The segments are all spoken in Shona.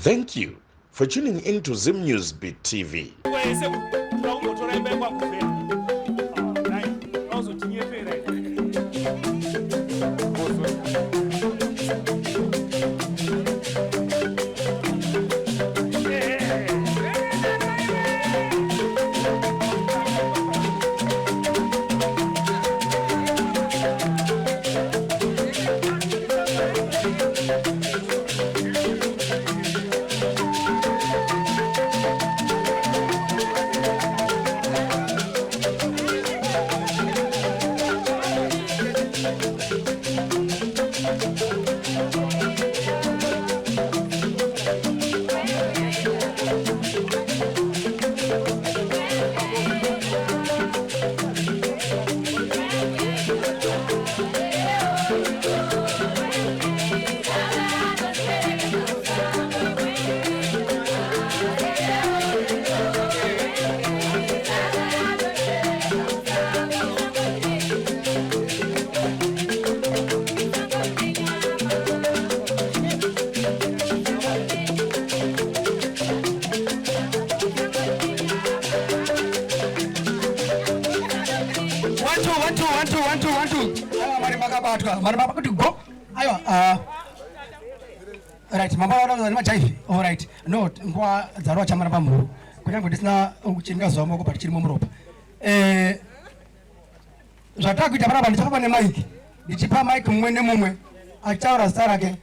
Thank you for tuning in to Zim News Beat TV. Right, mama wana majaivi. All right. No, ngwa zarwa chamana pamuru. Kunyango disina uchinga zomo ko pachiri mumuropa. Zvataka kuita parapa ndichapa ne mic. Ndichipa mic mumwe mumwe. Achaura star ke.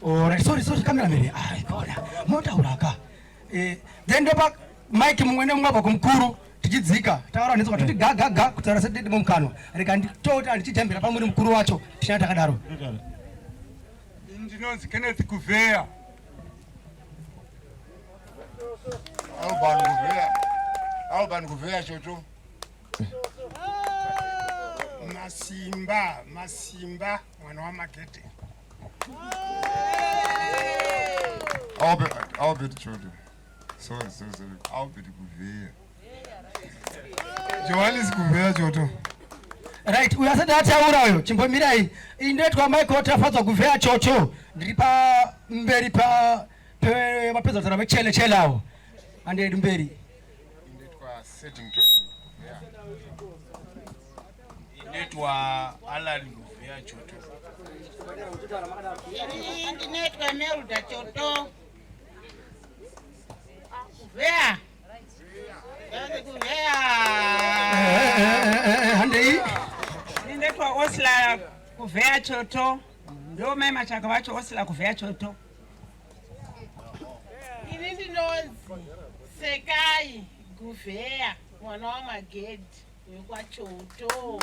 All right. Sorry cameraman. Ikona. Mota uraka. Then ndopa mic mumwe mumwe pa kumkuru. Tichidzika taura ndizo kuti gaga kutaura sedede mumkano reka nditota ndichitembera pamuri mukuru wacho tinata kadaro ndinonzi Kenneth Kuvea Alban Kuvea choto Masimba mwana wa Makete Albert choto sorry Albert Kuvea Johannes Kuvea choto. Right, we are said that aurayo chimbomirai indetwa Michael tafadzwa Kuvea chocho ndiri pa mberi pa mapedza tsara vechele lawo ande mberi indetwa Settington yeah indetwa Alan Kuvea choto indetwa Melda choto Kuvea handei ndetwa Osla Kuvea choto ndo mema chaka vacho Osla Kuvea choto ini ndinonzi Sekai Kuvea mwana wa Magedi kwa choto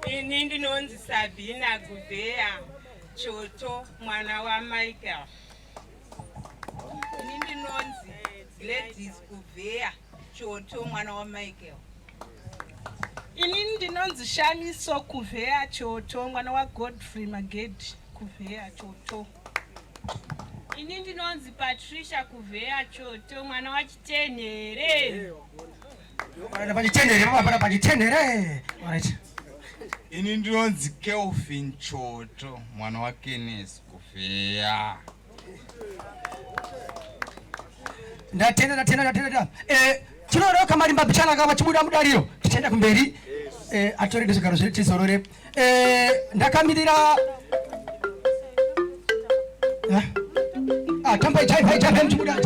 ini ndinonzi Sabina Kuvea choto mwana wa Michael ini ndinonzi Gladys Kuvea choto mwana wa Michael ini ndinonzi Shaniso Kuvea choto mwana wa Godfrey Magedi Kuvea choto ini ndinonzi Patricia Kuvea choto mwana wa Chitenere Alright. Ini ndinonzi Kelvin choto mwana wa Kenneth Kuvea ndatenda chinoda kamarimba bichana kama chibuda mudariro tichenda kumberi atore dizigaro zvitizorore ndakamirira tambai chai mchibuda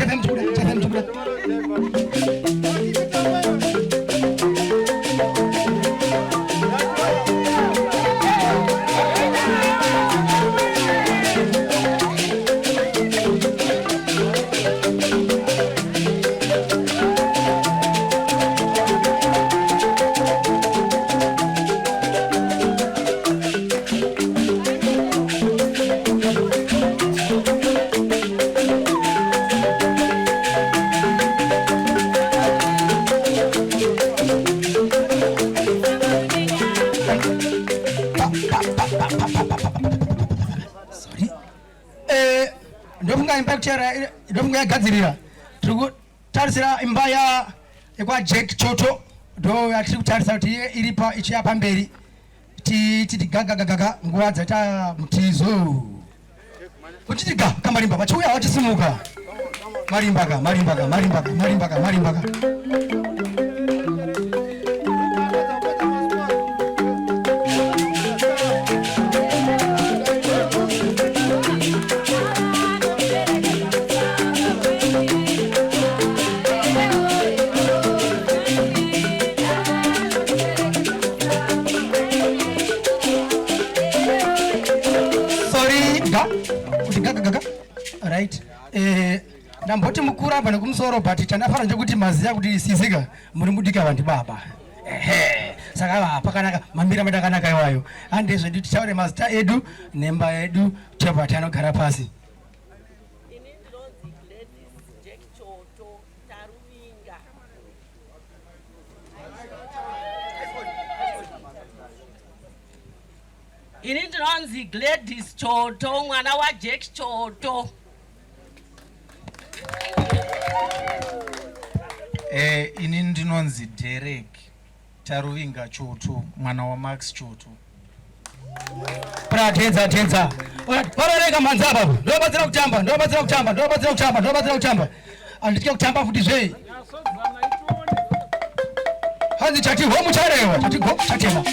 ndomunga gadzirira tiri kutarisira imba yakwa Jack Choto ndo yatiri kutarisa kuti iripa ichiya pamberi titi gaga nguva dzaita mutizo Uchitika kamarimba vachiuya vachisimuka. Marimbaga. Right. Ndamboti mukuru apa nekumusoro but chanafara njokuti maziya kuti sizika muri mudika vantu baba. Saka pakanaka mambira madakanaka iwayo. Ande zvedu tichaure mazita edu nemba yedu chapa tanogara pasi. Ini ndinonzi Gladys Choto, mwana wa Jack Choto. Ini ndinonzi Derek Taruvinga Choto, mwana wa Max Choto. Tenza. Varareka manzaba. Ndobatsira kutamba. Anditya kutamba futi zvei. Hanzi chati homu charewa, chati go chatema.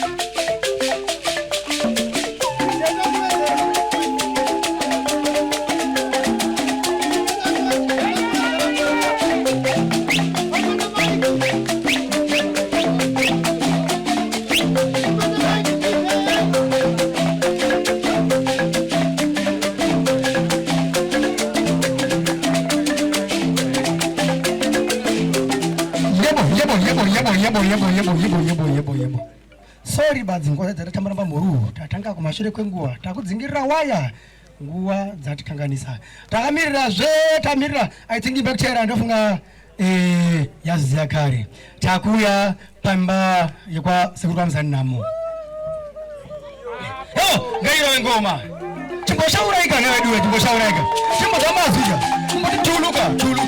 Yebo. Sorry badzi nguva dzatambana pamhuru tatanga kumashure kwenguva takudzingirira waya nguva dzatikanganisa tamirira I think ibacteria ndofunga yaziya kare takuya pamba yekwa sekuru Mzani Namo ngairo ngoma chimboshauraika neweduwe chimboshauraika chimbozamazvika chimboti tuluka tulu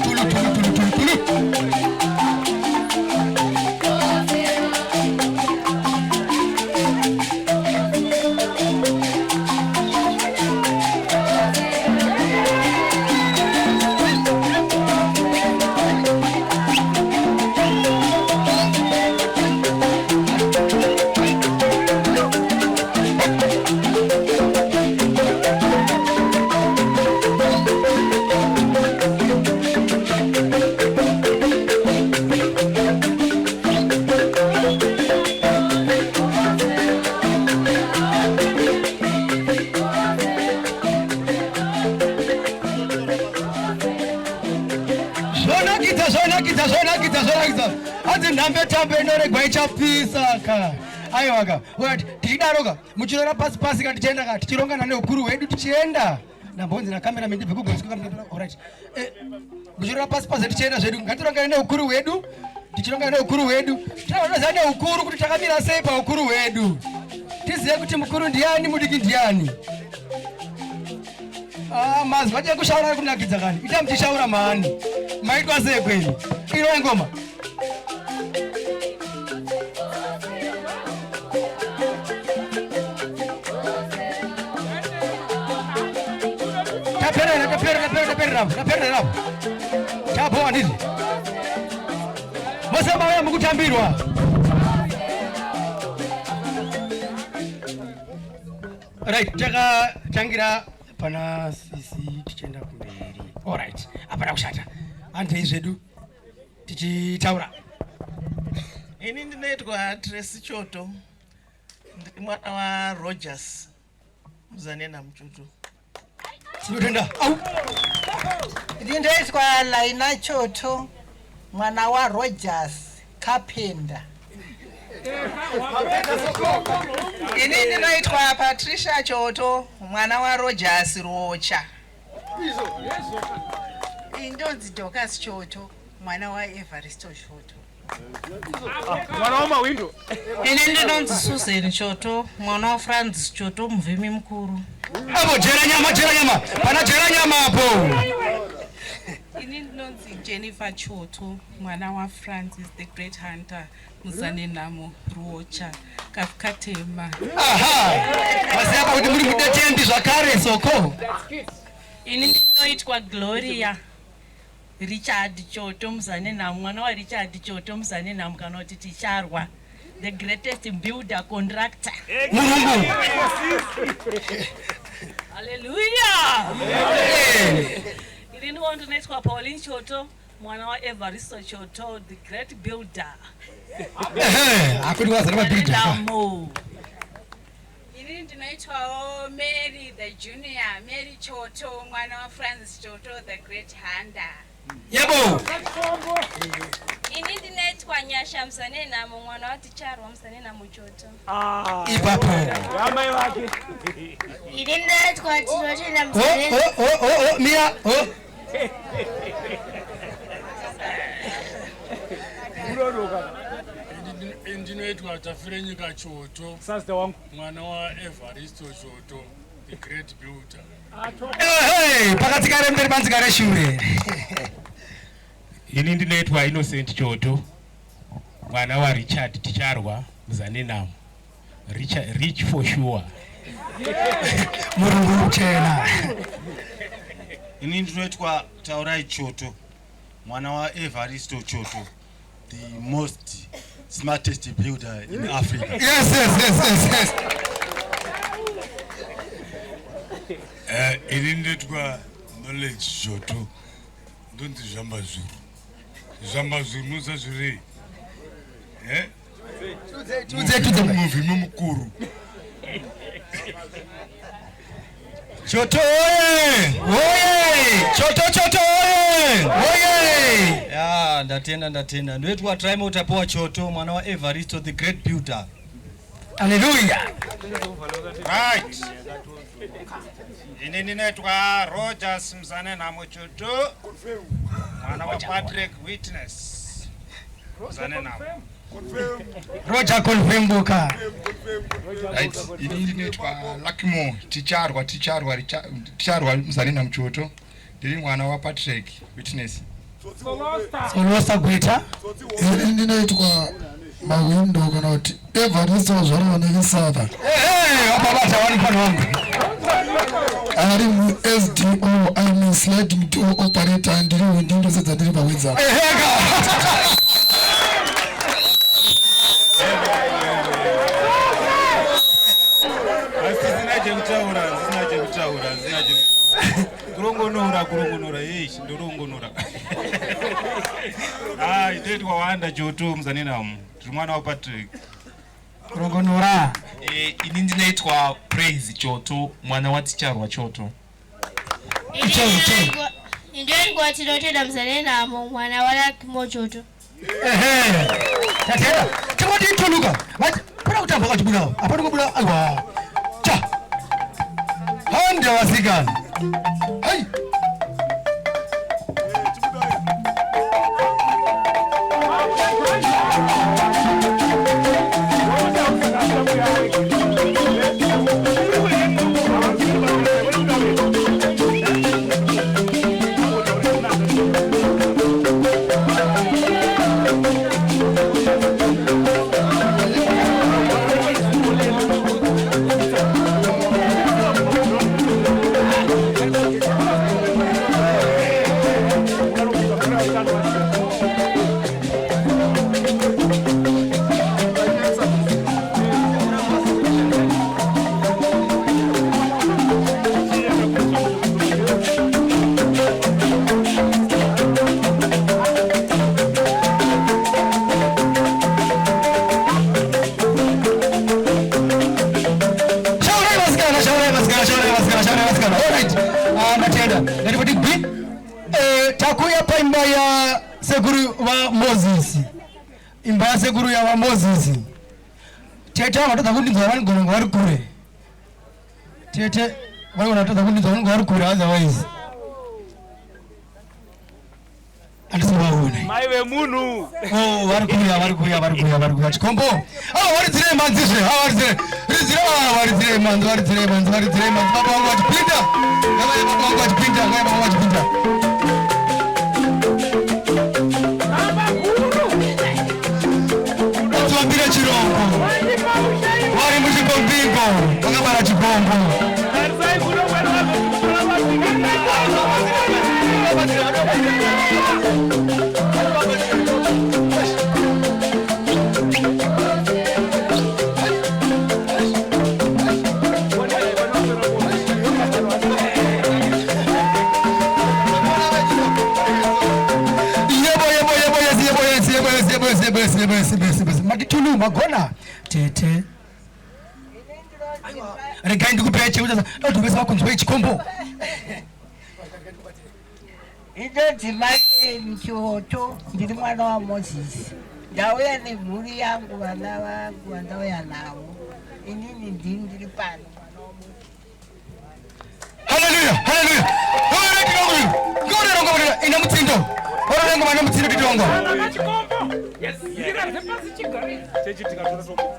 zonakidza adzi nhambe tambe inoregwa ichapisaka aiwaga tichidaroka muchitora pasi ka tichienda ka tichirongana neukuru hwedu tichienda ndambonzi na kamera mendibve kugotsikaarit muchitora pasi tichienda zvedu ngatirongane neukuru hwedu tichirongana neukuru hwedu tinoziva neukuru kuti takamira sei paukuru hwedu tizive kuti mukuru ndiani mudiki ndiani mazi vatie kushaura kunakidza kani ita muchishaura maani maitwa sei kwenu ino ngoma taperera chapoa nditi mosema waya mukutambirwa right takatangira pana sisi tichienda kumberi alright apana kushata andei zvedu tichitaura ini ndinoitwa Tracy Choto ndiri mwana wa Rogers Mzani Choto tinotenda au ndinoitwa Laina Choto mwana wa Rogers Kapenda ini ndinoitwa Patricia Choto mwana wa Rogers Rocha indonzi Dorcas Choto mwana wa Evaristo Choto mwana wa Mawindo ini ndinonzi Susan Choto mwana wa Francis Choto muvhimi mukuru avo jera nyama pana jera nyama hapo ini ndinonzi Jennifer Choto mwana wa Francis the Great Hunter Mzani Namo Ruocha Kafkatema aha maziapa kuti muri mudetendi zvakare soko Ini ndinoitwa Gloria Richard Choto Muzanenhamu, mwana waRichard Choto Muzanenhamu kana kuti Ticharwa, the greatest builder contractor. Hallelujah. Ini ndinoitwa Pauline Choto, mwana waEvaristo Choto, the great builder. Akuri wazana builder. Ini ndinoitwawo Mary the junior, Mary Choto, mwana waFrancis Choto, the great hunter. Yebo. Ini ndinoitwa Nyasha Muzanenhamu, mwana waTicharwa Muzanenhamu Choto. Ipapo. Amai wake. Ini ndinoitwa Tirotenda Muzanenhamu. Mia. Ndinoitwa Tafirenyika Choto, Sasa wangu. mwana waEvaristo Choto, the great builder. Pakati kare mberi panzi kare shure. Ini ndinoitwa Innocent Choto, mwana waRichard Ticharwa Muzanenhamu, rich for sure. Murungu chena. Ini ndinoitwa Taurai Choto, mwana waEvaristo Choto, the most smartest builder in Africa. Yes. Ini ndinoitwa Knowledge Choto, ndonzi Zvambazuru nuzazvire. Tuze. Movie mumukuru. Choto oye! Choto oye! Ya, ndatenda. Ndoitwa Traimo Tapoa Choto, mwana waEvaristo, the great builder. Hallelujah. Right. Ini ndinoitwa Rogers Muzanenhamu Choto, mwana waPatrick Witness Muzanenhamu. Roger confirmbuka. Right. Ini ndinoitwa Luckymore Ticharwa Muzanenhamu Choto, ndiri mwana waPatrick Witness. Solosta gweta. Ini ndinoitwa Mawindo kana kuti Evaristo zvaro nekisava. Wapabata wani pano. Ari SDO, I'm sliding to operator, ndiri windindo sedza ndiri pawedza. Kurongonora, yeshi ndorongonora. Itoitwa Wanda Choto Muzanenhamu, ndiri mwana waPatrick. Kurongonora. Ini ndinoitwa Praise Choto, mwana waTicharwa Choto. Ndinoitwa Tirotenda Muzanenhamu, mwana waLuckymore Choto. Tatenda. Chakoti tuluka. Kuna kutamba kachibulawo. Apano kubula aiwa. Cha. Hande wasikana. Hai. Takuya pa imba ya sekuru wa Moses. Imba ya sekuru ya wa Moses. Tete wanataka kundinza wani gongo wari kure. Tete wani wanataka kundinza wani wari kure otherwise. Andisiwaone. Maiwe munu. Oh, wari kure. Chikombo. Wari zire manzishe. Wari zire manzi. Baba wangu wachipinda. Tuambire chirongo. Wari muchipompingo. Wakabara chipombo. Alright. Regai ndikupe cheuza. Ndopesa wakunzwe chikombo. Idoti mai mchoto ndiri mwana wa Moses. Ndauya nemhuri yangu vana vangu vandauya navo. Inini ndiri pano. Hallelujah, hallelujah. Ngore rongo ina mutsindo. Ora rongo mana mutsindo kitongo. Yes, yira sepasi chigari. Chechi tikatora somo.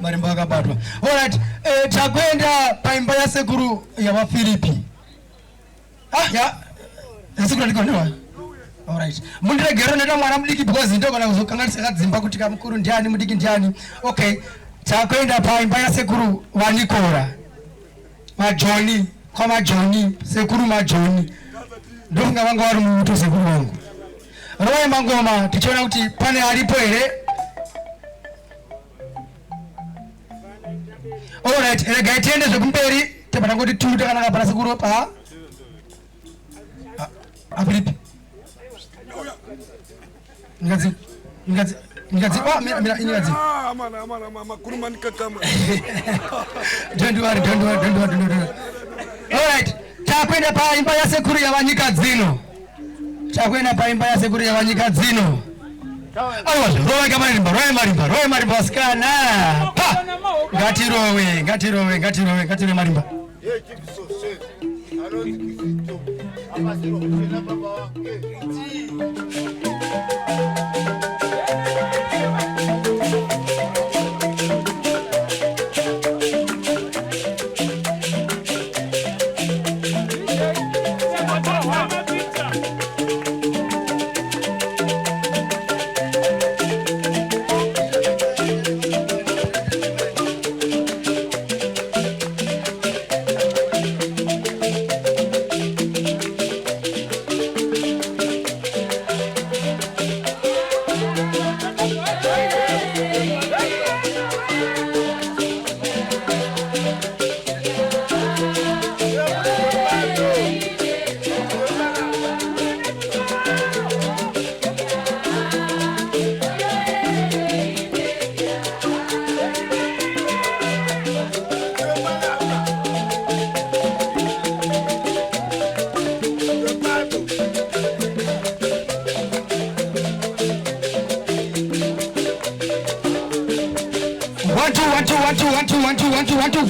Marimba akabatwa. Alright, takwenda paimba ya sekuru ya Wafilipi. Ya sekuru ndikonewa. Alright. Mundire gero nenda mwana mudiki because ndo kana kuzokanganisa kadzimba kuti kamukuru ndiani mudiki ndiani. Okay. Takwenda paimba ya sekuru Wanikora. Majoni, kwa Majoni, sekuru Majoni. Ndonga wangu wari muto sekuru wangu. Roe mangoma tichona kuti pane alipo ere. Alright, regai tiende zvekumberi tebana kuti tuta kana kapana sekuru pa. Afilipi. Ngazi mira ingazi. Mama kuruma nikakama. Don't worry. Alright, takwenda pa imba ya sekuru ya Wanyika dzino. Takwenda pa imba ya sekuru ya Wanyika dzino. Awazo, roe marimba wasikana. Pa! Ngatirowe marimba. One, two.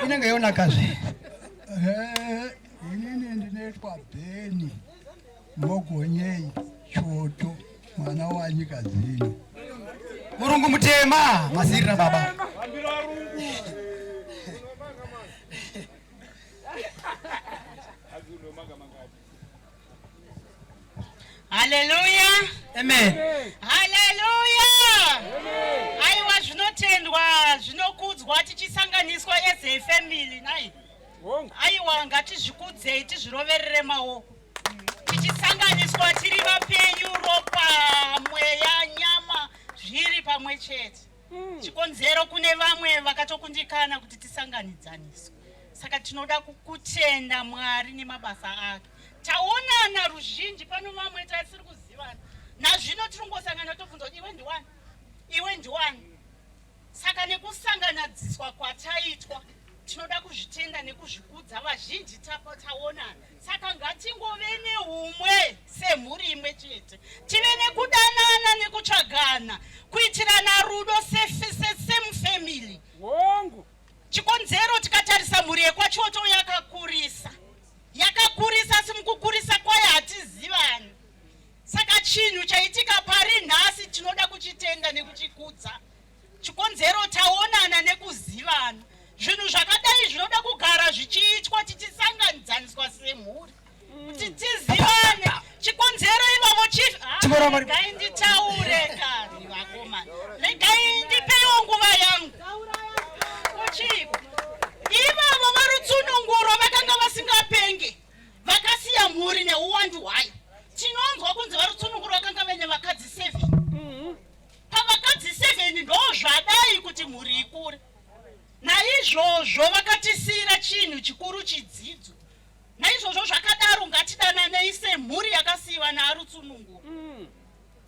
Inenge yona kazi. Inini ndinetwa Beni Mogonyei Choto mwana wa Nyika dzino. Murungu mutema masirira baba. Hallelujah. Amen. Hallelujah. Aiwa zvinotendwa zvinokudzwa tichisanganiswa as a family nai. Aiwa ngatizvikudzei tizviroverere maoko. Tichisanganiswa tiri vapenyu ropa mweya nyama zviri pamwe chete. Chikonzero kune vamwe vakatokundikana kuti tisanganidzaniswe. Saka tinoda kukutenda Mwari nemabasa ake. Taonana ruzhinji pano vamwe tasiri kuzivana. Nazvino tirongosangana tobvunza kuti iwe ndiwani. Saka nekusanganadziswa kwataitwa tinoda kuzvitenda nekuzvikudza vazhinji taonana. Saka ngatingove neumwe semhuri imwe chete. Tive nekudanana nekutsvagana kuitirana rudo same family. Chikonzero tikatarisa mhuri yekwachoto yakakurisa simukukurisa kwayo hatizivani. Saka chinhu chaitika pari nhasi tinoda kuchitenda nekuchikudza chikonzero taonana nekuzivana. Zvinhu zvakadai zvinoda kugara zvichiitwa tichisanganidzaniswa semhuri. Kuti tizivane chikonzero ivavo regai nditaure kari vakomana. Regai ndipewo nguva yangu. Kuchiko. Ivavo varutsununguro vakanga vasingapenge. Vakasiya mhuri neuwandu hwayo. Tinonzwa kunzi varutsununguro vakanga vene vakadzi 7. Pavakadzi 7 ndozvadai kuti mhuri ikure. Naizvozvo vakatisira chinhu chikuru chidzidzo. Naizvozvo zvakadaro ngatidananei semhuri yakasiyiwa naarutsununguro.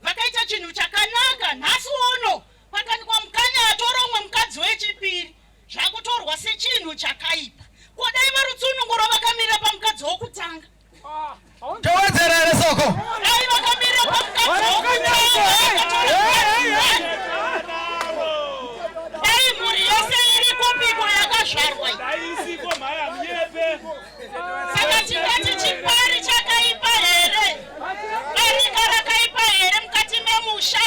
Vakaita chinhu chakanaka. Nhasi uno pakanikwa mukanya atora umwe mukadzi wechipiri. Zvakutorwa sechinhu chakaipa. Kodai varutsununguro vakamira pamukadzi wokutanga. Tawadzera here soko. Dai vakamira pamukadzi wokutanga. Dai mhuri yose iri kupiko yakazvarwa. Saka tingati chipari chakaipa here. Barika rakaipa here mukati memusha.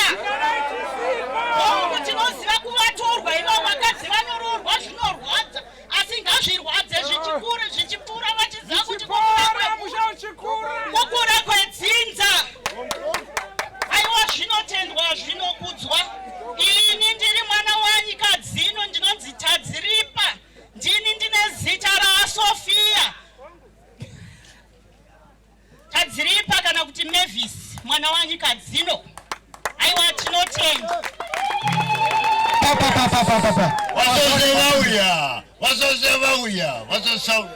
Kuti tinoziva kuvatorwa ivo vakadzi vanoroorwa zvinorwadza. Asi ngazvirwadze zvichikura zvichipfuura vachiziva kuti kukura kwedzinza. Aiwa zvinotendwa zvinokudzwa. Ini ndiri mwana wanyika dzino ndinonzi Tadziripa. Ndini ndine zita raSofia. Tadziripa kana kuti Mavis, mwana wanyika dzino. Aiwa tinotenda. Wasose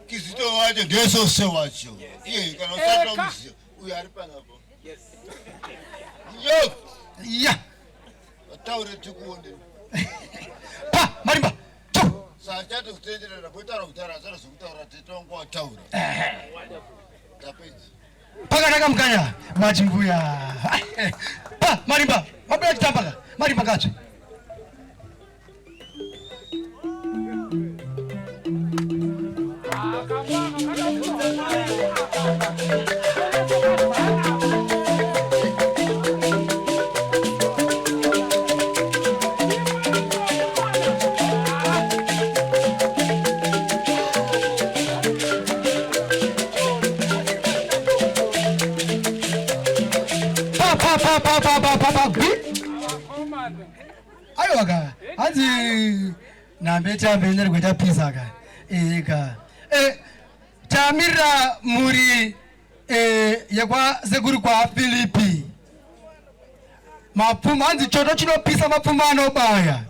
Kizito wacho ndesose wacho. Iye kana usanda mzio. Uyu ari panapo. Yes. Yo. Ya. Taure tikuonde. Pa, Marimba. Sajatu kutendera kutara kutara zara zokutaura titongo taura. Tapedzi. Pakanaka mukanya majimbuya. Pa, Marimba. Mabula chitambaka. Marimba kacho. Ayoga, anzi nambeta mbele kwenda pizza ka. Eka. Tamira muri yakwa zekuri kwa Filipi. Mapuma anzi choto chino pizza mapuma no baya.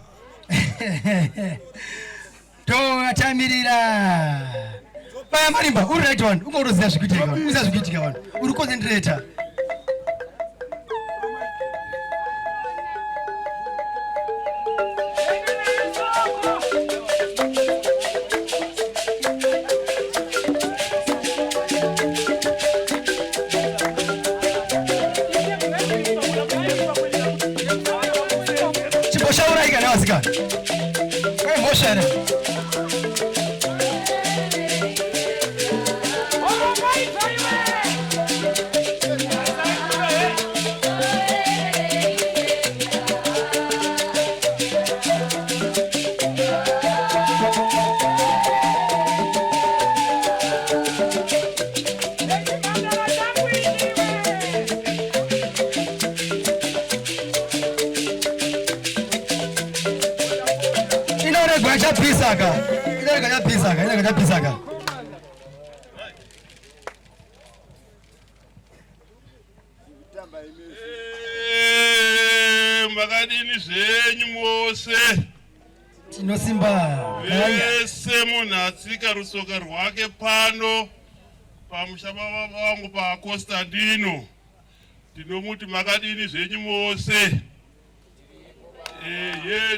To atamirira. Baya Marimba, uri right one. Ungorozia zvikitika. Uza zvikitika vanhu. Uri concentrator. Pisaka. Makadini zvenyu mose. Tinosimba. Vese munhu atsika rusoka rwake pano pamusha baba vangu paConstantino. Ndinomuti makadini zvenyu mose.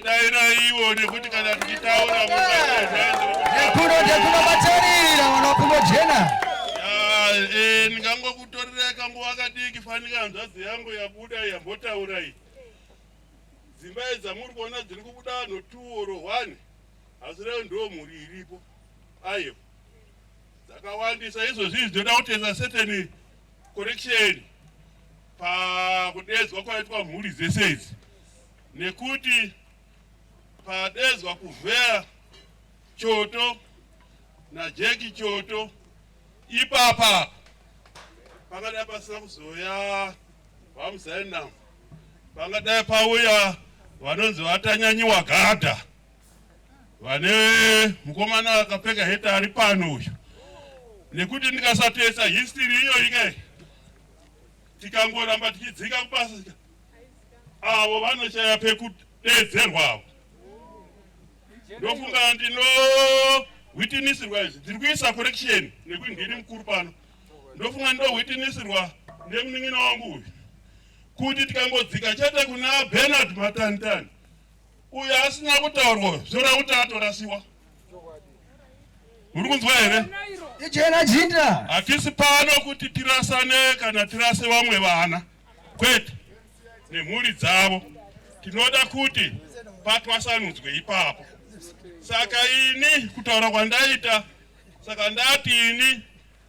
Daira iwo nekuti kana tikitaura Ndekuno batarira wanokumojena. Ndingangokutorereka nguva kadiki fanika hanzvadzi yangu yabuda yambotaura iyi. Dzimba dzamuri kuona dziri kubuda vanhu 2 or 1. Asi leo ndo mhuri iripo. Ayo. Dzakawandisa izvozvi zvinoda kutoisa certain correction pakudedzwa kwaitwa mhuri dzese idzi. Nekuti padezwa kuvheya Choto na Jackie Choto ipapa pangadai pasina kuzoya vamuzaina pangadai pauya vanonzi vatanyanyiwa Gadha vane mukomana akapfeka heti ari pano uyu nekuti ndikasatoisa history iyo ike tikangoramba tichidzika kubasa avo vanoshaya pekudedzerwavo ndofunga ndino witnessirwa izvi ndiri kuisa correction nekuti ndiri mukuru pano ndofunga ndo witnessirwa nemunin'ina wangu uyu kuti tikangodzika chete kuna Bernard Matantani uyu asina kutaurwa zvoda kuti atorasiwa. Muri kunzwa here? Ichena jinda. Hatisi pano kuti tirasane kana tirase vamwe vana kwete nemhuri dzavo. Tinoda kuti patwasanudzwe ipapo. Saka ini kutaura kwandaita saka ndati ini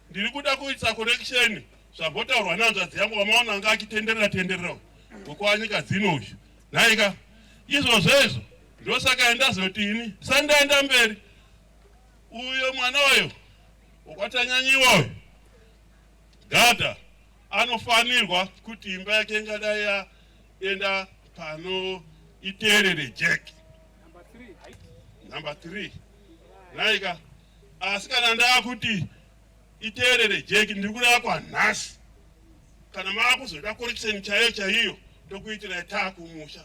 ndiri kuda kuisa correction zvambotaurwa nanzvadzi yangu wamaona anga achitenderera ngokuva nyika dzino uyu naika izvozvo ndosaka ndazoti ini sandaenda mberi uyo mwana wayo wakwatanyanyiwa uyu Gadha anofanirwa kuti imba yake ingadai yaenda pano iteerere Jackie number 3 naika asi kana ndakuti iteerere Jackie ndiri kuda kwanhasi kana maakuzoda correction chaiyo tokuitira takumusha.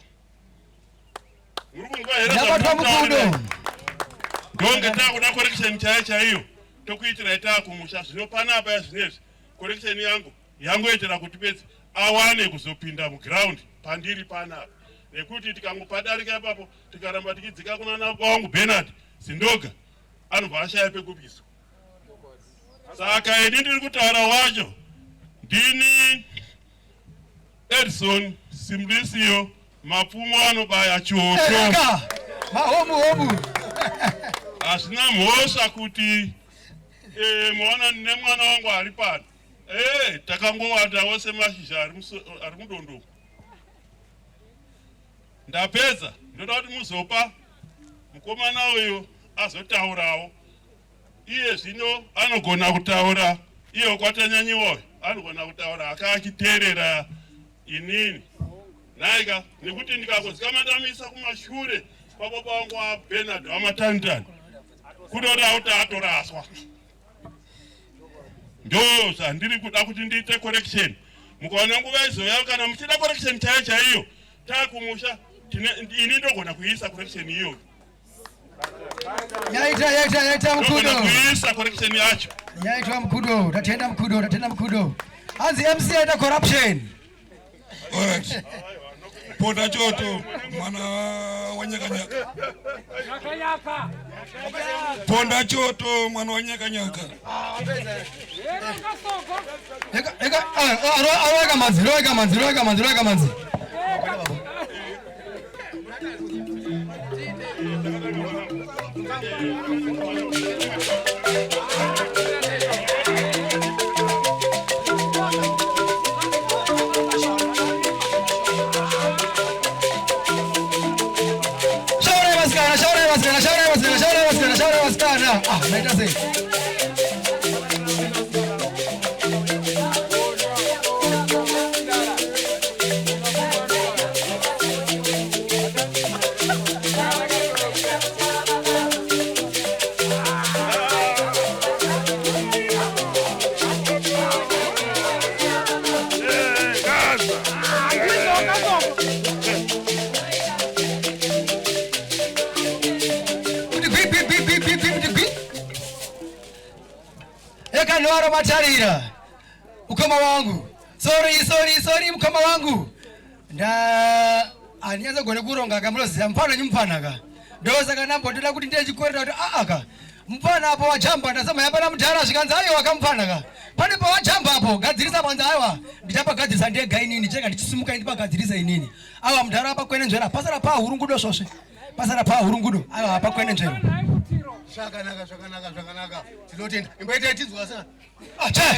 Muri kunzwa here ndonge takuda correction chaiyo tokuitira takumusha zvino panapa zvinezvi correction yangu itira kuti bedzi awane kuzopinda muground pandiri panapa nekuti tikangopadarika ipapo tikaramba tichidzika kuna wangu Bernard Sindoga anobva ashaya pekupiswa. Saka ini ndiri kutaura wacho ndini Edson Simlisio mapfumo anobaya Choto mahomu asina mhosva kuti muona nemwana wangu ari pano takangowandawo semashizha ari mudondo. Ndapedza ndoda kuti muzopa mukomana uyu azotaurawo iye zvino anogona kutaura iye kwatanyanyiwa anogona kutaura akachiteerera inini naika nekuti ndikakozika mandamisa kumashure pababa wangu waBernard Matantani kutoda kuti atoraswa ndo zvandiri kuda kuti ndiite correction mukaona nguva izoya kana muchida correction chaiyo takumusha ini ndogona kuisa correction iyo yaita mkudo kuisa correction yacho yaitwa mkudo tatenda mkudo hanzi MC aita corruption. Alright. Ponda Choto mwana wa nyakanyaka. Ponda Choto mwana wa nyakanyaka. Roega manzi. Naita sei. Noaro matarira ukoma wangu sorry mukoma wangu nda anyaza gone kuronga kamuloziya mpano nyumpanaka ndoza kanambo ndoda kuti ndiye chikorera kuti aka mpana apo wajamba ndasema yapana mudhara zvikanza ayo akampana pane pa wajamba apo gadzirisa panza ayo ndichapa gadzirisa ndiye gainini cheka ndichisimuka ndipa gadzirisa inini awa mudhara apa kwenenzvera pasara pa hurungudo swoswe pasara pa hurungudo awa apa kwenenzvera zvakanaka tinotenda imboita tidzwa sana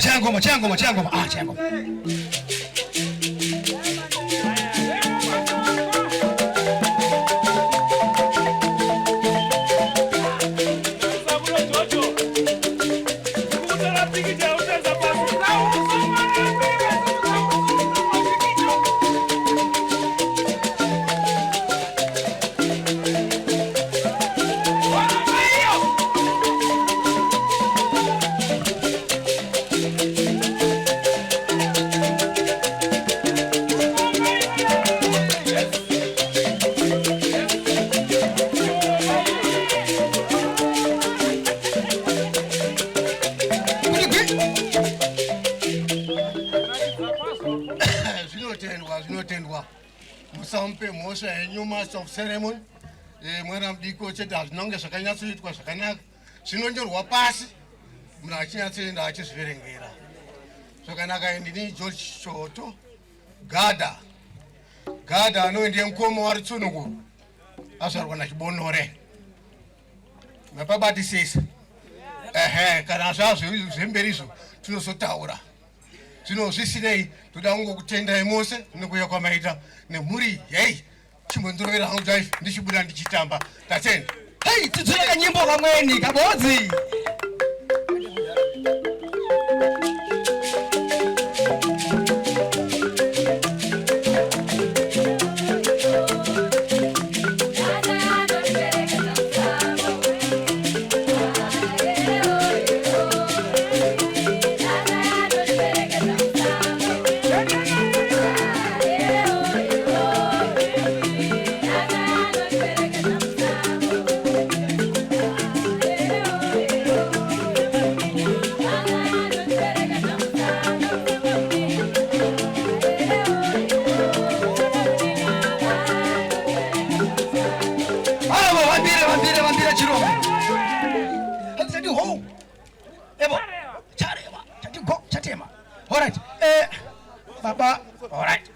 changoma changoma. mbosha henyu master of ceremony mwana mudiko chete hazvinonge zvakanyatsoitwa zvakanaka zvinonyorwa pasi munhu achinyatsoenda achizviverengera zvakanaka. Ndini George Choto Gada anoende mukoma wari Tsunungu azvarwa naChibonore mapabatisisa kana zvazvemberizvo tinozotaura zvino zvisinei. Toda kungokutendai mose nekuuya kwamaita nemhuri yei chimbondirovera hangu drive ndichibuda ndichitamba tatenda. Hei, tidzule kanyimbo kamweni kabodzi. Baba, all right.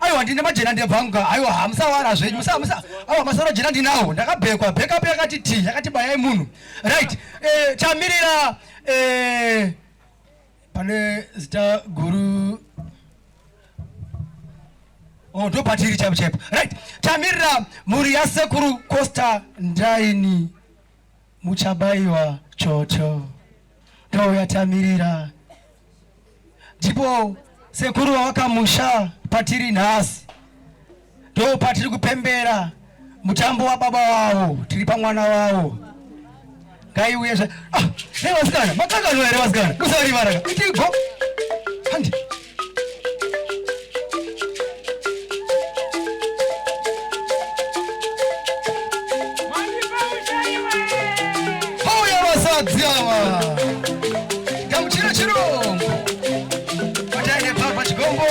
Aiwa ndine majena ndebvanga aiwa hamsawara zvenyu musa aiwa masoro jena ndinawo ndakabhekwa backup yakati T yakati bayai munhu right. Tamirira pane zita guru ndo patiri chapo right. Tamirira muri yasekuru Costa Ndaini muchabaiwa Choto ndo yatamirira ndipo sekuru wakamusha patiri nhasi ndo patiri kupembera mutambo wa baba wavo tiri pamwana wavo ngaiuye vasikana makangano here vasikana kusari varaka itigo handi hauya vasadziava gamuchira chirongo wataine papa chigombo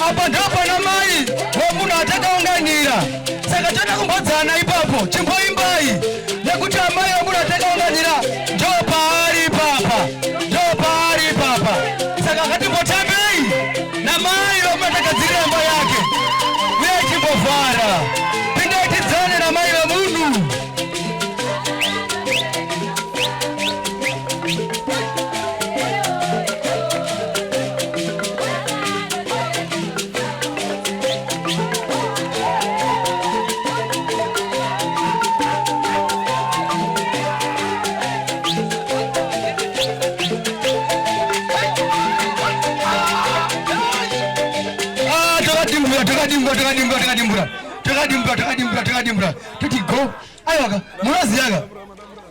apa ndapana mai wamunhu atakaunganira saka toda kumbodzana ipapo chimboimbai nekuti amai wamunhu atakaunganira ndo paari papa saka ngatimbotambei namai wamunhu atakadzirira imba yake uye chimbovhara pindai tidzane namai vemunhu. Takadimbura tuti go aiwaka munoziyaga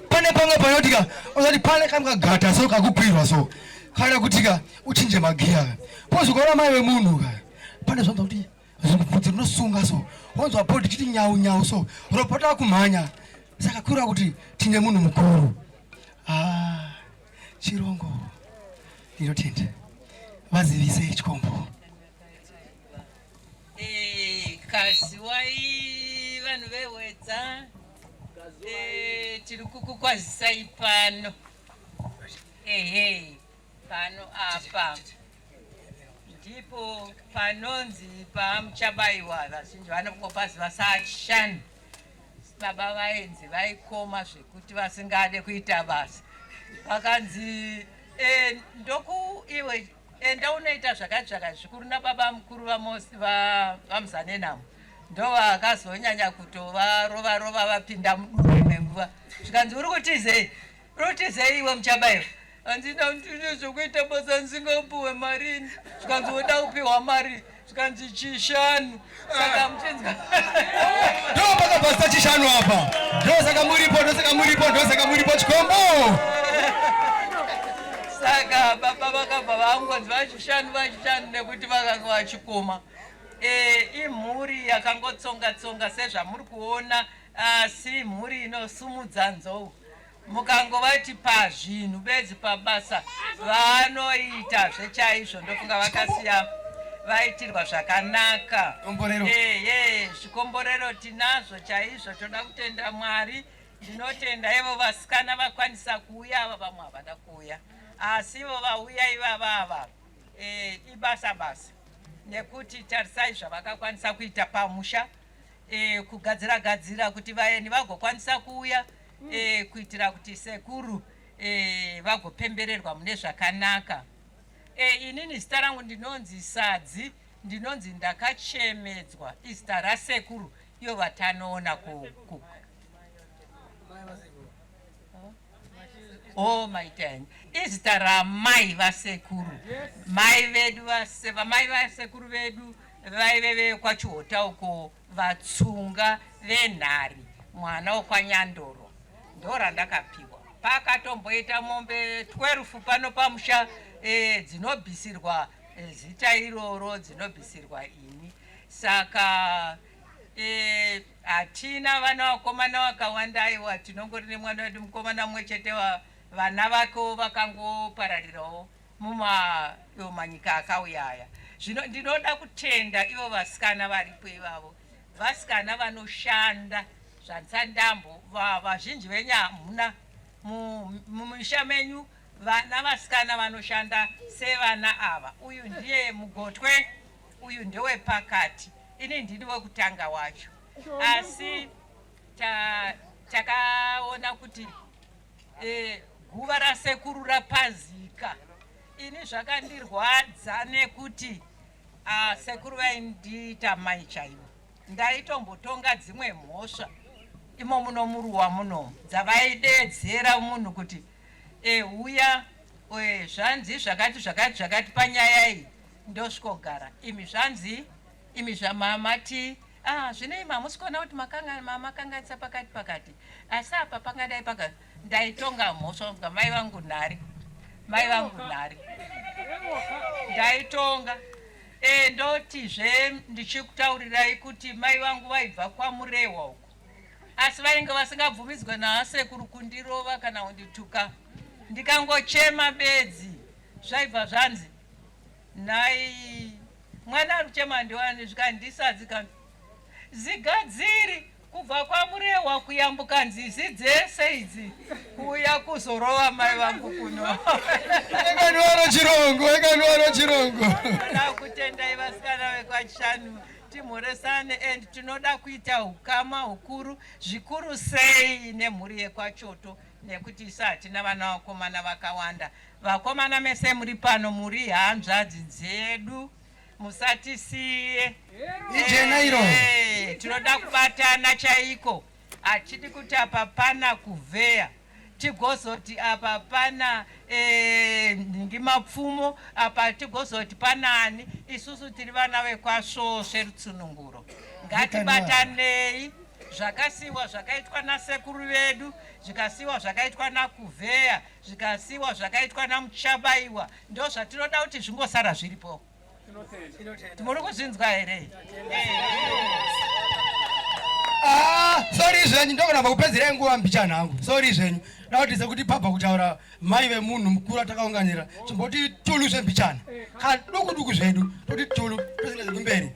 pane pamwe panotika usati pane kamukagata so kakukwirwa so kana kutika uchinje magiya pozvikora mai vemunhu pane zvanza kuti zvibvudzi rinosunga so wanzwa bhodhi chiti nyau so ropota kumhanya saka kura kuti tine munhu mukuru chirongo ndinotenda vazivise chikombo kasi wai vanhu vehwedza tiri kukukwazisai pano pano apa ndipo panonzi pamuchabaiwa vazhinji vanokopazi vasashani baba vaenzi vaikoma zvekuti vasingade kuita basa vakanzi ndoku iwe enda unoita zvakadzvaka zvikuru nababa mukuru vamuzanenamo ndo vakazonyanya kutovarova vapinda muduri menguva zvikanzi uri kutizei iwe muchabaiwa handina ndine zvokuita basa ndisingapuwe marini zvikanzi woda kupiwa mari zvikanzi chishanu saka muchinzwa ndo pakabvasa chishanu apa ndosaka muripo chikombo saka baba vakabva vangonzi vachishanu nekuti vakanga vachikuma. Imhuri yakangotsonga sezvamuri kuona, asi mhuri inosumudza nzou. Mukangovati pazvinhu bedzi pabasa vanoita zvechaizvo, ndofunga vakasiya vaitirwa zvakanaka. Zvikomborero tinazvo chaizvo, toda kutenda Mwari. Ndinotenda ivo vasikana vakwanisa kuuya, ava vamwe havana kuuya, asi ivo vauya ivavava ibasa nekuti tarisai zvavakakwanisa kuita pamusha, kugadzira kuti vaeni vagokwanisa kuuya, kuitira kuti sekuru vagopembererwa mune zvakanaka. Inini zita rangu ndinonzi Sadzi, ndinonzi ndakachemedzwa, izita rasekuru iyo vatanoona Oh my God. Izita ramai vasekuru. Mai vedu mai vasekuru vedu vaive kwaChihota uko, vatsunga venhari, mwana wokwanyandoro. Ndora ndakapiwa. Pakatomboita mombe 12 pano pamusha, dzinobhisirwa zita iroro, dzinobhisirwa ini. Saka hatina vana vakomana vakawanda, aiwa tinongori nemwana wedu mukomana mumwe chete, vana vako vakangopararirawo mumanyika akauyaya. Zvino ndinoda kutenda ivo vasikana varipo ivavo, vasikana vanoshanda zvansandambo. Vazhinji venyu hamuna mumisha menyu vana vasikana vanoshanda sevana ava. Uyu ndiye mugotwe, uyu ndewe pakati, ini ndiri wekutanga wacho. Asi takaona kuti guva rasekuru rapazika. Ini zvakandirwadza nekuti sekuru vaindiita mai chaivo. Ndaitombotonga dzimwe mhosva imo muno muruwa muno dzavaidedzera munhu kuti uya zvanzi zvakati panyaya iyi, ndosvikogara imi zvanzi, imi zvamamati zvinei mamusikona kuti makanganisa pakati, asi apa pangadai pakati. Ndaitonga mhosva nga mai vangu nhari, ndaitonga. Ndotizve ndichikutaurirai kuti mai vangu vaibva kwaMurewa uko, asi vainge vasingabvumidzwa naasekuru kundirova kana kundituka. Ndikangochema bedzi, zvaibva zvanzi, nhai mwana ari kuchema ndiwani, zvikandisadzi zigadziri kubva kwaMurewa kuyambuka nzizi dzese idzi kuuya kuzorova mai vangu kuno. Ekaniwaro chirongo. Tinoda kutendai vasikana vekwachishanu, timhoresane, and tinoda kuita ukama hukuru, zvikuru sei nemhuri yekwaChoto, nekuti isa hatina vana vakomana vakawanda. Vakomana mese muri pano muri hanzvadzi dzedu, musatisiye. Tinoda kubatana chaiko. Hatidi kuti apa pana kuvheya, tigozoti apa pana ndingimapfumo, apa tigozoti panani. Isusu tiri vana vekwasvosve rutsununguro. Ngatibatanei. Zvakasiwa zvakaitwa nasekuru vedu, zvikasiwa zvakaitwa nakuvheya, zvikasiwa zvakaitwa naMuchabaiwa, ndo zvatinoda kuti zvingosara zviripo. Muri kuzvinzwa here? Sorry zvenyu, ndogona pakupedzera nguva mbichana hangu. Sorry zvenyu. Ndautize kuti pabva kutaura mai vemunhu mukuru atakaunganira, chimboti tulu zvembichana. Duku zvedu, toti tulu, tosenge zvekumberi.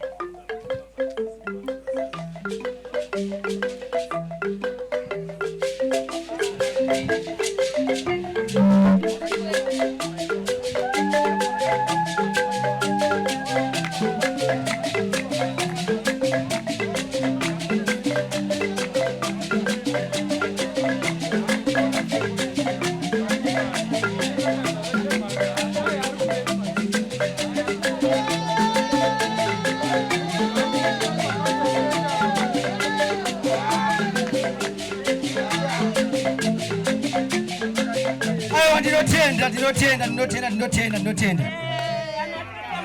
Ndinotenda.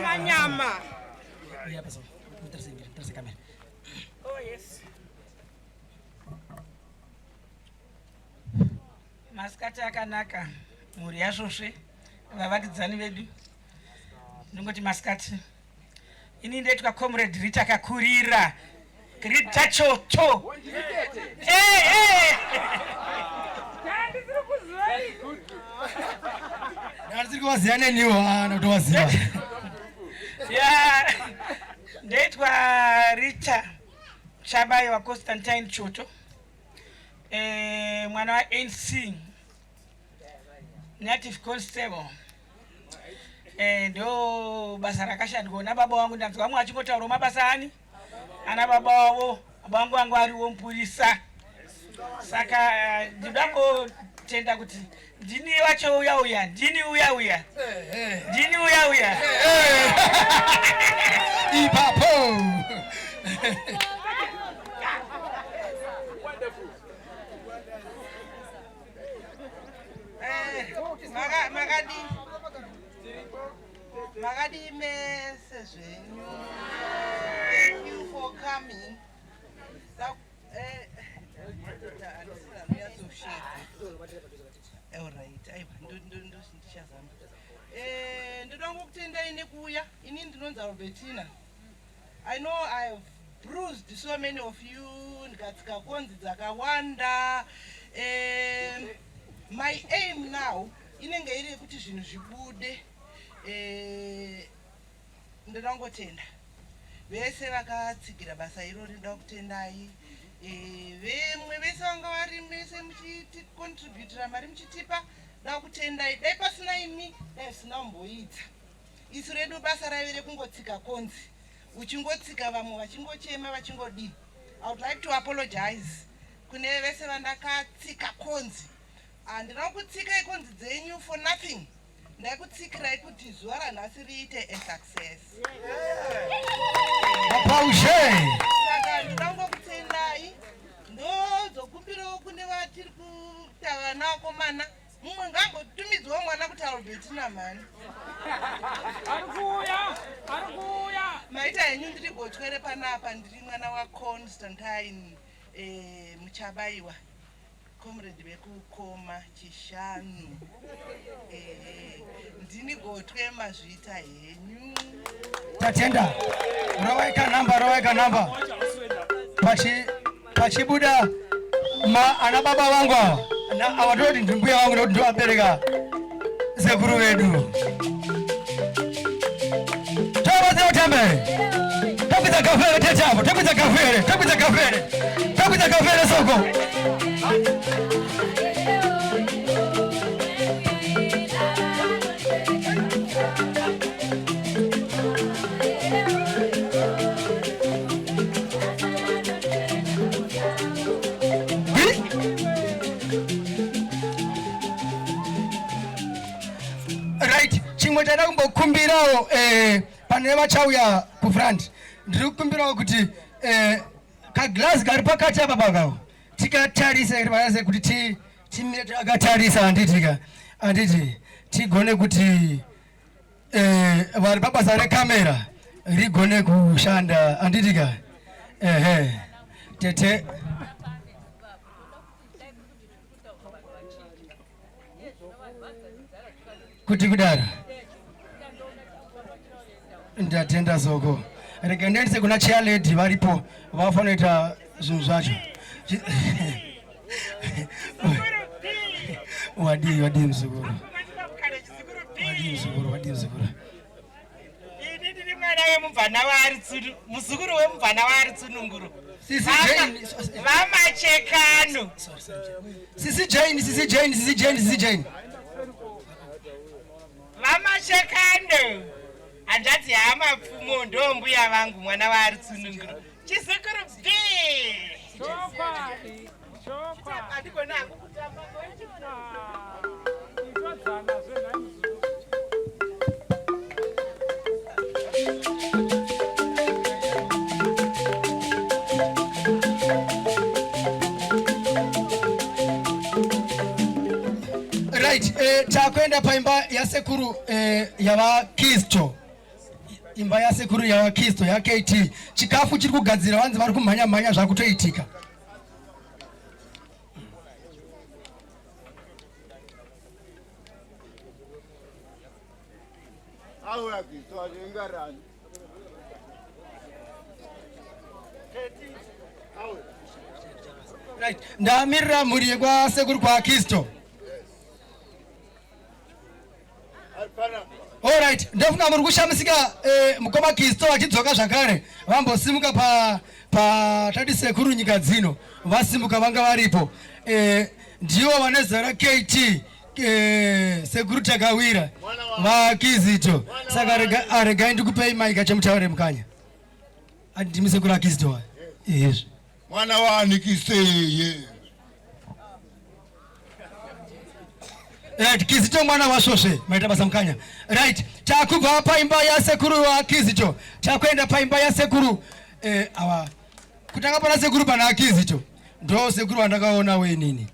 Manyama. Oh yes. Masikati akanaka, muri yasvosve, vavakidzani vedu ndingoti masikati ini ndeitwa comrade Rita Kakurira Rita Choto ndiri kuvaziva neniwo notovaziva ndeitwa Rita Chabayo wa Constantine Choto mwana wa NC Native Constable ndo basa rakashandwa na baba wangu ndanzwa vamwe achingotaura mabasa ani ana baba wavo baba wangu wangu ariwo mupurisa saka ndidangotenda kuti ndini wacho uya ndini uya ipapo Magadi message you for coming. All right. I know I've bruised so many of you. My aim now inenge iri kuti zvinhu zvibude ndinongotenda vese vakatsigira basa irori ndoda kutendai vemwe vese vanga vari mese muchiticontributira mari muchitipa ndoda kutendai dai pasina imi dai zvisina kumboita isu redu basa raive rekungotsika konzi uchingotsika vamwe vachingochema vachingodii. I would like to apologize kune vese vandakatsika konzi handina kutsika ikonzi dzenyu for nothing. Ndakutsikirai kuti zuva ranhasi riite a success. Saka ndinongokutendai ndozokumbirawo kune vatiri kutaura navo komana mumwe ngangotumidzwawo mwana kuti Albertina mani arikuuya maita henyu ndiri gotwere panapa ndiri mwana waConstantine Muchabayiwa comrade bekukoma chishanu ndini gotwe mazvita henyu tatenda rowaika namba pachibuda ana baba vangu ava toti ndimbuya vangu nekuti ndivabereka sekuru vedu tovazeotambe tokwidza kafere tetavo tokwidza kafere soko right chimwe chada kumbokumbirawo pane vachauya kufront ndiri kukumbirawo kuti kaglazi kari pakati apa pakawo tikatarisa kuti timire takatarisa handiti tigone kuti vari pabasa rekamera rigone kushanda handitika tete kuti kudaro ndatenda zoko rega ndiendese kuna chairlady varipo vafanoita zvinhu zvacho wadii mzukuru ini ndiri mwana wemubvana waaritsunu muzukuru wemubvana waaritsununguru vamachekano sisi Jane vamachekano hanzvadzi yaamapfumo ndo mbuya vangu mwana waaritsununguru chizukuru b andigona hangu kutamba right takwenda paimba yasekuru yavakisto imba yasekuru yavakisto yaKT chikafu chiri kugadzira vanzi vari kumhanya zvakutoitika Right. Ndamirira muri kwa sekuru kwa Kristo. All right. Ndafuna muri kushamsika mukoma Kristo achidzoka zvakare. Vambosimuka pa tati sekuru nyika dzino. Vasimuka vanga varipo. Ndiwo vanezara KT sekuru takawira va Kizito. Saka arega ndikupe maika chemutaure mukanya. Andimi sekuru Kristo. Yes. Mwana wani kiseye. Right, Kizito mwana wa Shoshe, maita basa mkanya. Right, takubva paimba ya sekuru wa Kizito. Takwenda paimba ya sekuru kutanga pana sekuru pana Kizito. Ndo sekuru andakaona we nini.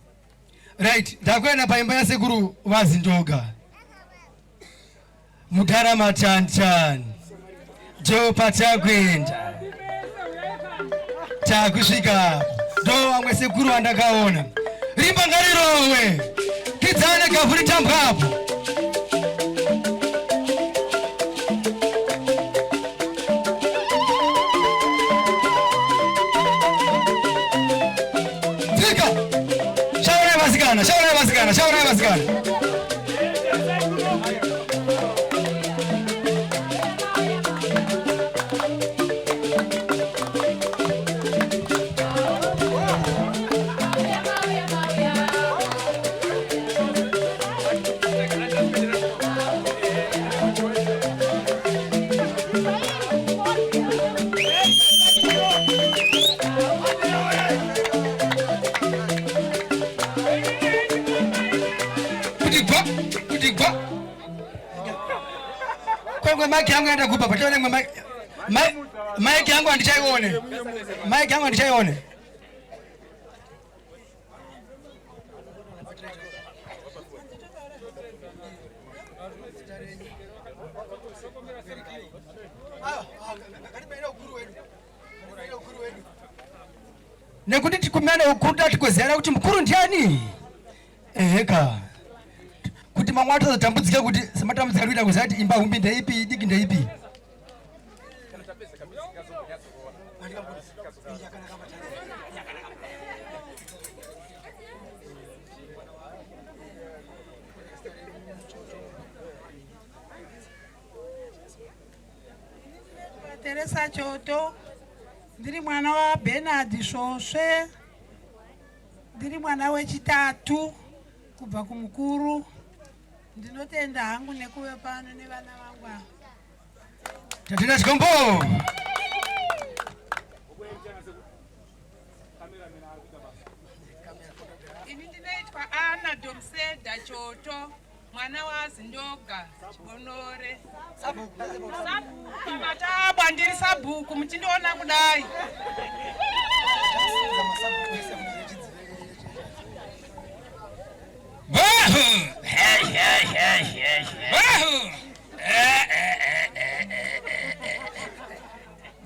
Right, takwenda paimba ya sekuru wa Zindoga. Mutara Machancan. Jo patakwenda. Takusvika. Ndo wamwe sekuru andakaona. Rimba ngarirowe. Kidzane gavuri tambwapo. Tika. Shauri masikana, shauri masikana, shauri masikana. Mike yangu enda kupa patone Mike yangu andichaione. Mike yangu andichaione. Nekuti tikumene ukuta tikozera kuti mukuru ndiani? Eka. Kuti mamwe atazotambudzika kuti sematambudzika kuita kuzati imba humbi ndeipi diki ndeipi. Teresa Choto, ndiri mwana wa Bernard Shoshe, ndiri mwana wechitatu kubva kumukuru. Ndinotenda hangu nekuve pano nevana vangu. Tatina Chikombo. Ini ndinoitwa Anna Domseda Choto, mwana wa Zindoga Chibonore. Sabhuku matabwa ndiri sabhuku muchindiona kudai.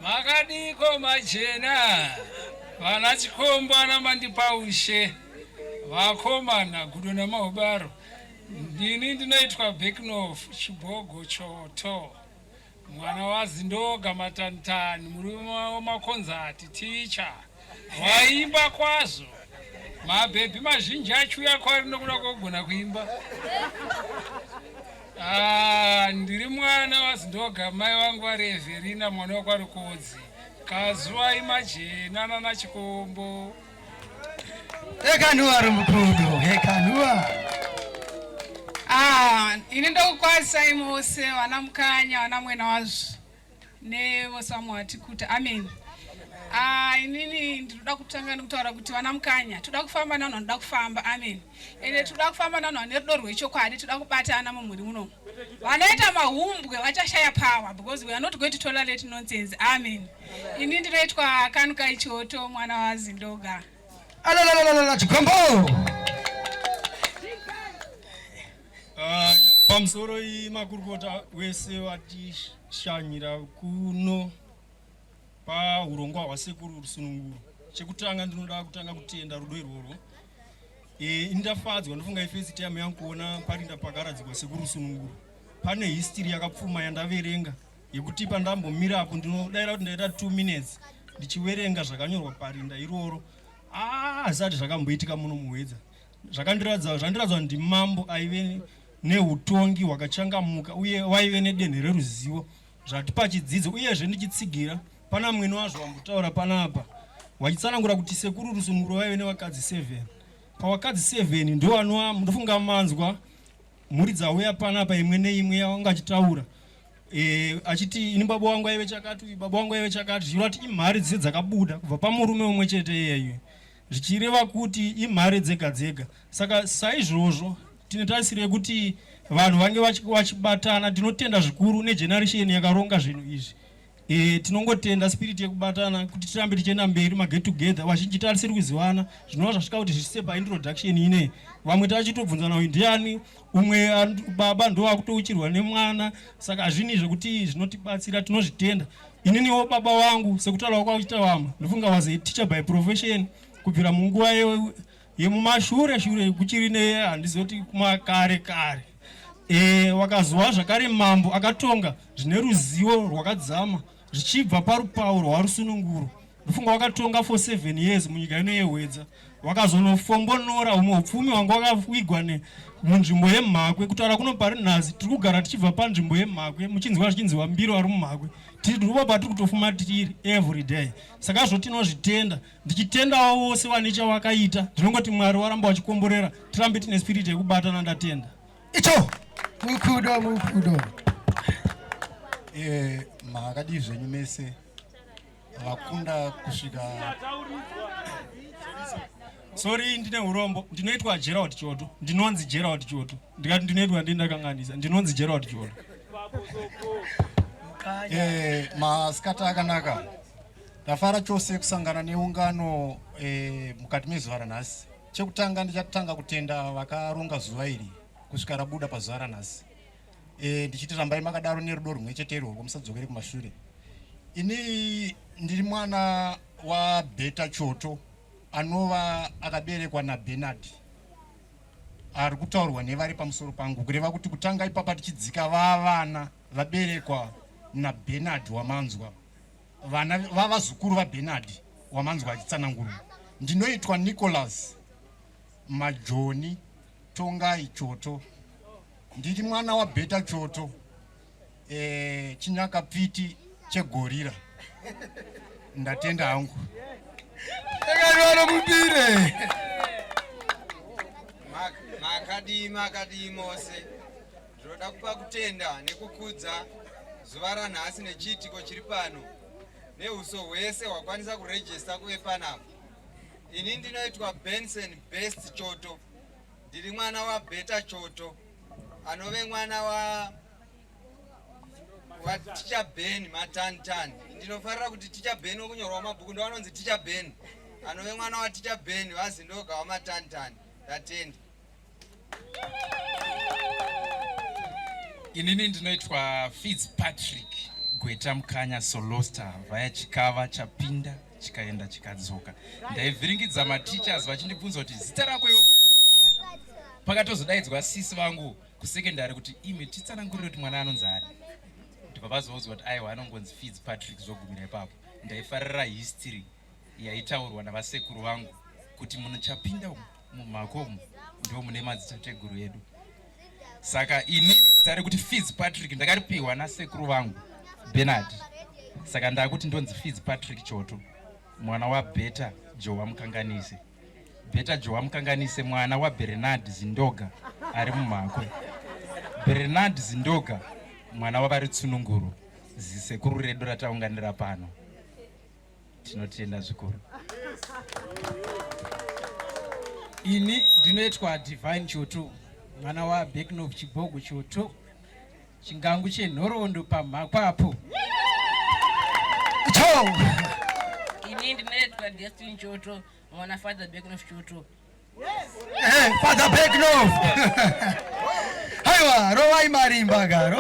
Makadiko machena vana Chikombo ana Mandipaushe vakomana Gudo naMahobaro. Ndini ndinoitwa Beknof Chibogo Choto, mwana wa Zindoga Matantani, murume wamakonzati, teacher waimba kwazvo. Mabhebhi mazhinji achuya kwari nokuda kwogona kuimba. Ndiri mwana waZindoga, mai vangu vaReverina, mwana wakwaRukodzi, kazuva imajena nana Chikombo. Ekanuwa rumbukudo, ekanuwa. Ini ndokukwazisa imose vana mukanya vana mwena wazvo nevose vamwe vatikuta. Amen. Inini ndinoda kutanga nekutaura kuti vana mukanya toda kufamba nanhu vanoda kufamba. Amen. Ende toda kufamba nanhu vane rudo rwechokwadi, toda kubatana mumhuri munomu. Vanoita mahumbwe vachashaya power because we are not going to tolerate nonsense. Amen. Ini ndinoitwa Kanukai Choto, mwana waZindoga. Alalala Chikombo. Pamusoro imakurukota wese watishanyira kuno paurongwa hwasekuru Rusununguru. Chekutanga ndinoda kutanga kutenda rudo irworwo. Indafadzwa ndofunga ifesi time yangu kuona parinda pakaradzikwa sekuru Rusununguru. pane history yakapfuma yandaverenga yekuti pandambomira apo ndinodaira kuti ndaita 2 minutes ndichiverenga zvakanyorwa parinda iroro azati zvakamboitika muno muhwedza zvandiradza ndi mambo aive neutongi hwakachangamuka uye waive nedenhe reruzivo zvati pachidzidzo uyezve ndichitsigira pana mwene wazvo wambotaura panapa wachitsanangura kuti sekuru rusununguro waive nevakadzi 7 pavakadzi 7 ndo vanova ndofunga manzwa mhuri dzauya panapa imwe neimwe yavanga achitaura achiti ini baba wangu aive chakati baba wangu aive chakati zvirati imhari dzese dzakabuda kubva pamurume umwe chete iyeyo zvichireva kuti imhari dzega dzega saka saizvozvo tinotarisira kuti vanhu vange vachibatana tinotenda zvikuru negeneration yakaronga zvinhu izvi tinongotenda spirit yekubatana kuti tirambe tichienda mberi maget together vazhinji tarisiri kuzivana zvinova zvasvika kuti zvise paintroduction ine vamwe tachitobvunzana uyu ndiani umwe baba ndo akutouchirwa nemwana saka hazvini zvekuti zvinotibatsira tinozvitenda ininiwo baba wangu sekutaura kwakuita vamwe ndofunga was a teacher by profession kubvira munguva yemumashure shure kuchiri nehandizoti kumakare kare wakazwa zvakare mambo akatonga zvine ruzivo rwakadzama zvichibva parupau rwarusununguro ndofunga wakatonga for 7 years munyika ino yehwedza wakazonofombonora umwe upfumi wanga wakavigwa munzvimbo yemhakwe kutaura kuno pari nhasi tiri kugara tichibva panzvimbo yemhakwe muchinzwa zvichinziwa mbiro vari mumhakwe tiripo patiri kutofuma tiri every day saka zvo tinozvitenda ndichitendawo vose vane chavakaita ndinongoti mwari waramba wachikomborera tirambe tine spirit yekubatana ndatenda icho mukudo makadii zvenyu mese vakunda kusvika sorry ndine urombo ndinoitwa Gerald Choto ndinonzi Gerald Choto ndikati ndinoitwa ndindakanganisa ndinonzi Gerald Choto masikati akanaka ndafara chose kusangana neungano mukati mezuva ranhasi chekutanga ndichatanga kutenda vakaronga zuva iri kusvika rabuda pazuva ranhasi ndichiti rambai makadaro nerudo rumwe chete irworwo musadzokere kumashure ini ndiri mwana waBeta Choto anova akaberekwa naBernard ari kutaurwa nevari pamusoro pangu kureva kuti kutanga ipapa tichidzika vavana vaberekwa naBernard wamanzwa vana vavazukuru vaBernard wamanzwa achitsanangurwa ndinoitwa Nicholas Majoni Tongai Choto ndiri mwana waBeta Choto chinyakapfiti chegorira ndatenda hangu akariwana mupire makadii mose zvoda kupa kutenda nekukudza zuva ranhasi nechiitiko chiri pano neuso hwese hwakwanisa kurejista kuve panapa ini ndinoitwa Benson Best Choto ndiri mwana waBeta Choto anove mwana waticha Ben Matantani ndinofarira kuti ticha Ben wokunyorwa mabhuku ndo anonzi ticha Ben anove mwana waticha Ben vazindoga wamatantani ndatenda inini ndinoitwa Fitzpatrick Gweta Mukanya Solosta vaya chikava chapinda chikaenda chikadzoka ndaivhiringidza matichers vachindibvunza kuti zita rako pakatozodaidzwa sisi vangu kusekendari kuti ime titsanangurire kuti mwana anonzi ani ndibva vazoudzwa kuti aiwa anongonzi Fitzpatrick zvogumira ipapo ndaifarira history yaitaurwa navasekuru vangu kuti munochapinda mumakomo ndo mune madzitateguru edu saka inini zita rekuti Fitzpatrick ndakaripiwa nasekuru vangu Bernard saka ndakuti ndonzi Fitzpatrick Choto mwana waBeta Joe Mukanganise Beta Joe Mukanganise mwana waBernard Zindoga ari mumakwe Bernard Zindoga mwana wavari Tsununguru zisekuru redu rataunganira pano tinotenda zvikuru ini ndinoitwa Divine Choto mwana waBeknov Chibhogo Choto chingangu chenhorondo pamhakwapo ini ndinoitwa Destiny Choto mwana Father Beknov Choto Father Beknov aiwa rovai marimbaga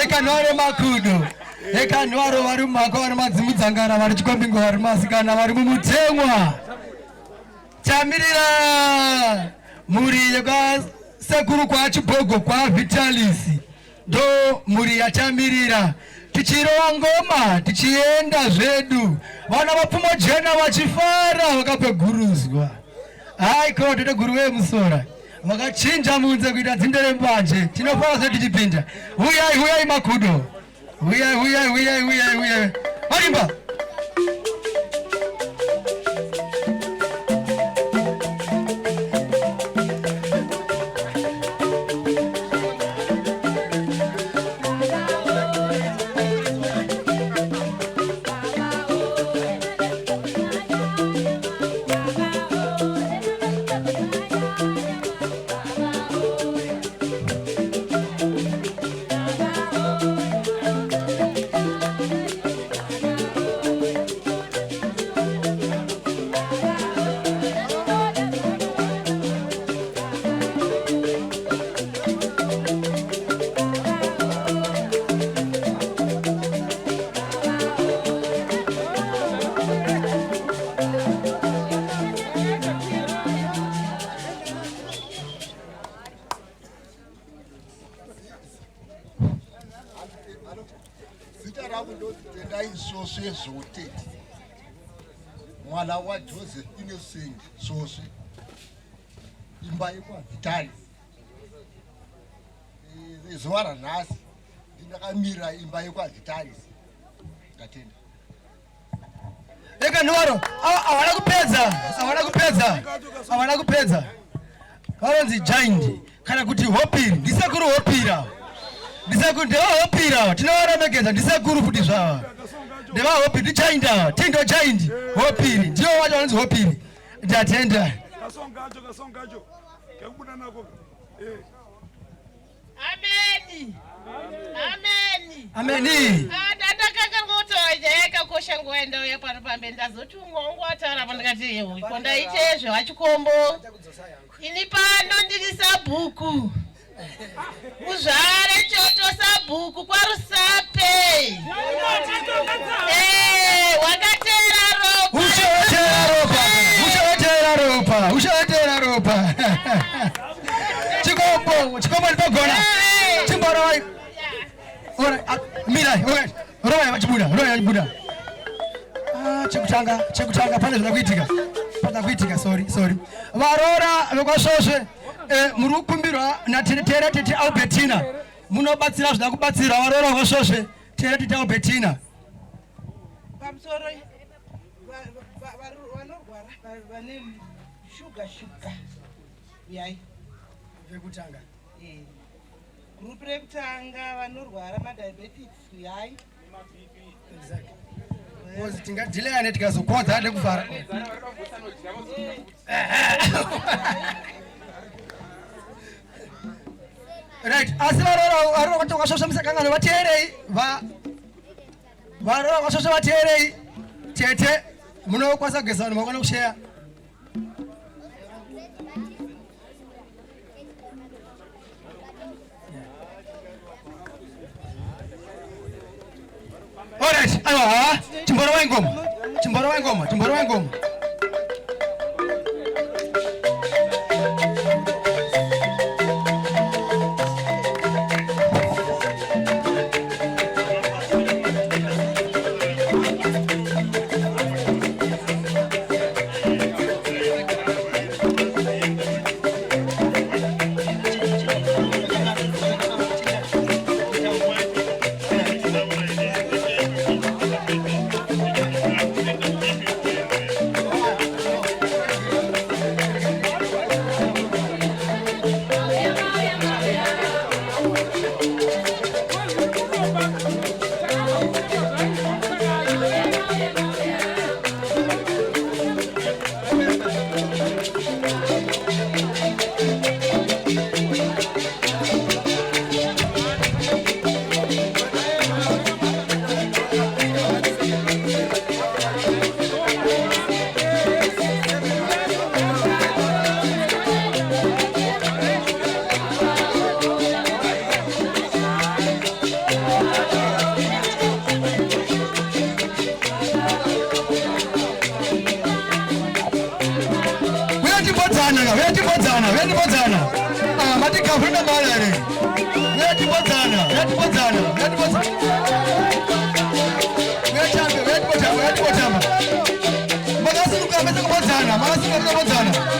ekanwaro makudo ekanwaro vari mumhaka vari madzimudzangana vari chikombingo vari masikana vari mumutemwa chamirira mhuri yekwasekuru kwachibogo kwavitalisi ndo mhuri yachamirira tichirova ngoma tichienda zvedu vana vapfumojena vachifara vakakweguruzwa hai kodete guru wemusora vakachinja munze kuita dzindere mbanje tinofara zve tichipinda huyai makudo huyai marimba Zita rangu ndotendai Soswe Zote. Mwana wa Joseph Innocent Soswe. Imba yekwa Vitali. Zuva ranhasi ndakamira imba yekwa Vitali. Ndatenda. Ekanwaro hawana kupedza vanonzi giant kana kuti hopiri ndisekuru hopira ndevahopira tinovaremekedza ndisekuru futi zvava ndevahopiri ndichainda tindo giant hopiri ndivo vacho vanonzi hopiri ndatenda ameni ndakakangotojeka kosha ngoenda uya pano pambe ndazoti ungongwatara pa ndikati ko ndaitezve wachikombo ini pano ndiri sabhuku uzvare choto sabhuku kwarusape wakatera ropa ushawetera ropa chikombo ndipogona chimborovai mirai rovai vachibuda chekutanga pane zvada kuitika sorry varora vekwasvosve muri kukumbirwa natere tete Albertina munobatsira zvida kubatsira varora vekwasvosve tere tete Albertina pamusoro vanorwara vane shuga yai vekutanga grupu rekutanga vanorwara madiabetics yai kozi tingadhileyane tikazokonza ade kuvhara right asi varora kuti vakasvosva musangano vateerei varora vakasvosva vateerei tete munokwanisa kugezana makona kusheya alright aiwa chimboro wa ingoma Bodzana. Mati kafunda malare. Weti Bodzana. Weti Bodzana. Magasi ukameza Bodzana.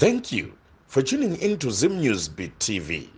Thank you for tuning in to Zim News Beat TV.